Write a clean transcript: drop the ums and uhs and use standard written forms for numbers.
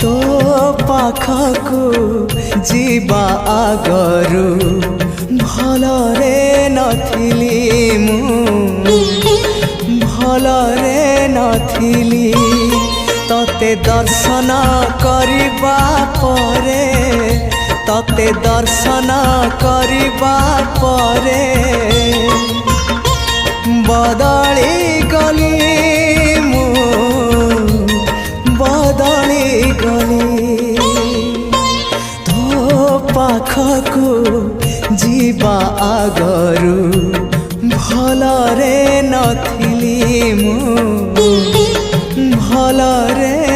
तो पाखकु जीवा आगरु भलरे नथिली मु भलरे नथिली तते दर्शन करिबा परे तते दर्शन करिबा परे बदली गली मु बदली गली तो पाखकु जीवा आगरु भलरे नथिली मु भलरे